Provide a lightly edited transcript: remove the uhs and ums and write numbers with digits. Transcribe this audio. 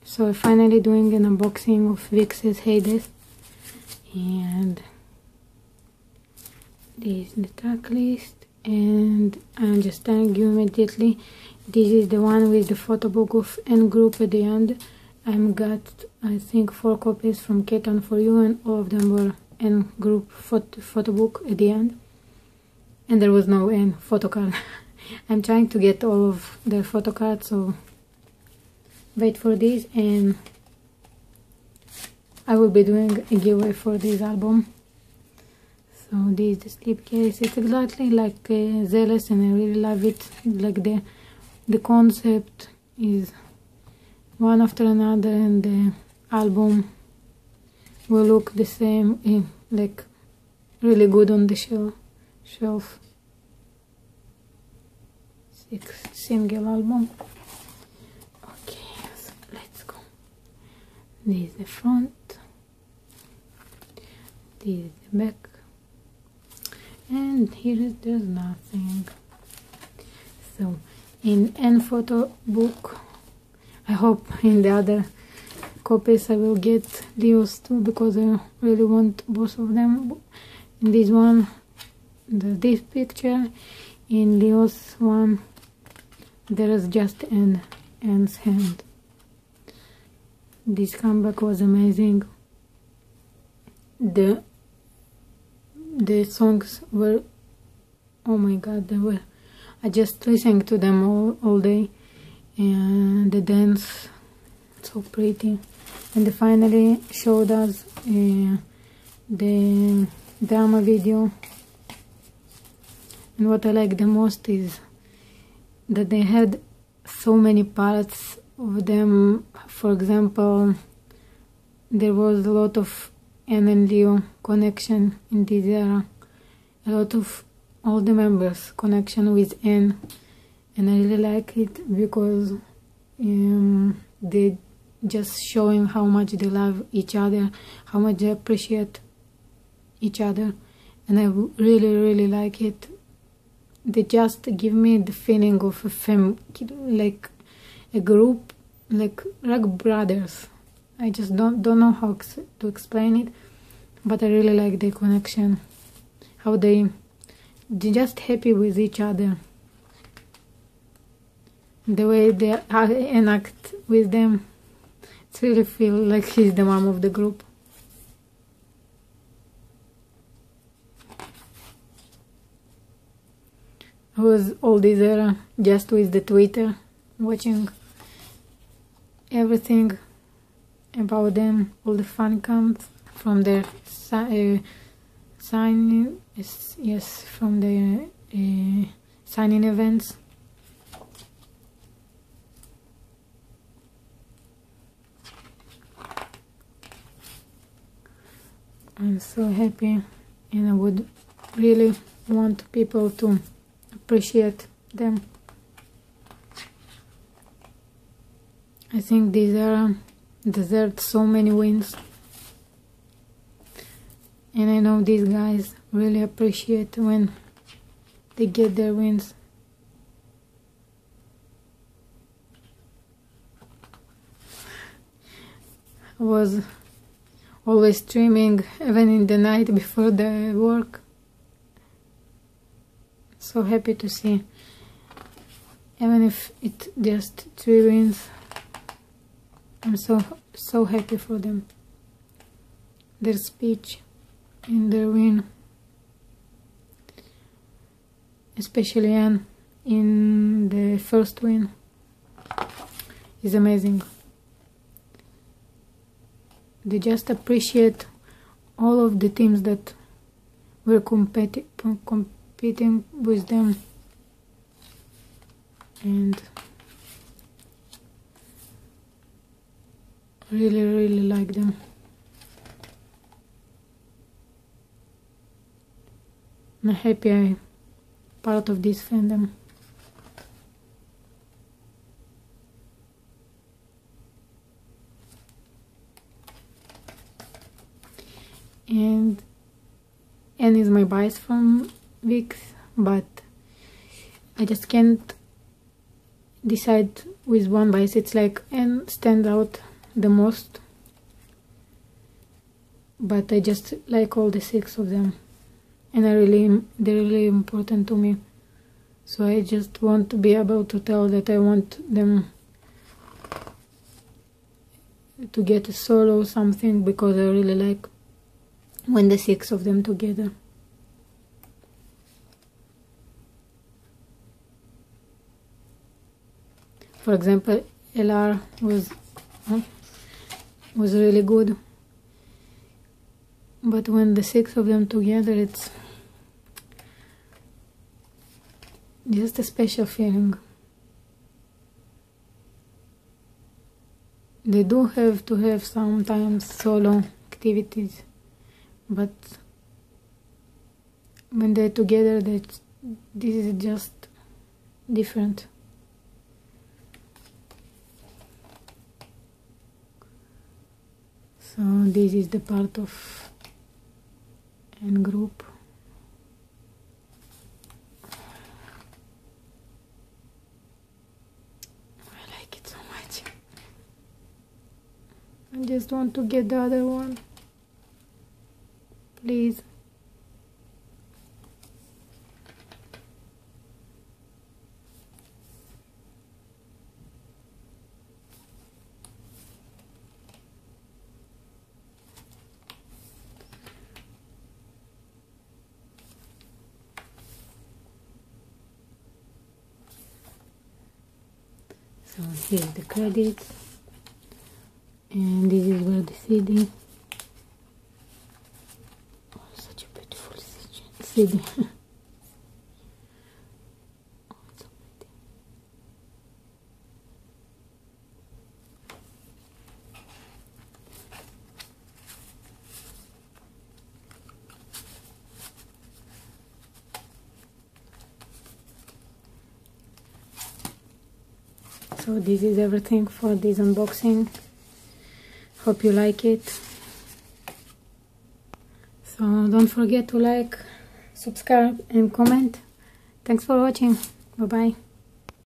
So I'm finally doing an unboxing of Vix's Hades, and this is the track list, and I'm just telling you immediately, this is the one with the photo book of N Group at the end. I got, I think, 4 copies from K-Town4u, and all of them were N Group photo book at the end, and there was no N photo card. I'm trying to get all of their photo cards, so wait for this, and I will be doing a giveaway for this album. So this is the slipcase. It's exactly like Zealous, and I really love it. Like the concept is one after another, and the album will look the same, like really good on the shelf. 6th single album. Okay, so let's go. This is the front, this is the back, and here there's nothing. So in N photo book, I hope in the other copies I will get Leo's too, because I really want both of them. In this one, this picture. In Leo's one, there is just N's hand. This comeback was amazing. The songs were, oh my god, they were, I just listened to them all day, and the dance, so pretty. And they finally showed us the drama video, and what I like the most is that they had so many parts of them. For example, there was a lot of N and Leo connection in this era, a lot of all the members connection with N, and I really like it because they just showing how much they love each other, how much they appreciate each other, and I really like it. They just give me the feeling of like a group, like brothers. I just don't know how to explain it, but I really like the connection, how they're just happy with each other, the way they act with them. It really feel like he's the mom of the group. I was all this era just with the Twitter, watching everything about them, all the fan cams from their signing, from the signing events. I'm so happy, and I would really want people to appreciate them. I think this era deserved so many wins, and I know these guys really appreciate when they get their wins. I was always streaming, even in the night before the work. So happy to see, even if it just 3 wins, I'm so happy for them. Their speech in their win, especially Anne in the first win, is amazing. They just appreciate all of the teams that were competing with them, and really like them. I'm happy I'm part of this fandom. And N is my bias from Vix, but I just can't decide with one bias. It's like N stands out the most, but I just like all the 6 of them, and they're really important to me. So I just want to be able to tell that I want them to get a solo something, because I really like when the 6 of them together. For example, LR was really good, but when the 6 of them together, it's just a special feeling. They do have to have sometimes solo activities, but when they're together, this is just different. So this is the part of N group. I like it so much. I just want to get the other one, please. So here's the credits, and this is where the CD. Oh, such a beautiful CD. Oh, it's so pretty. So this is everything for this unboxing. Hope you like it. So don't forget to like, subscribe and comment. Thanks for watching. Bye bye.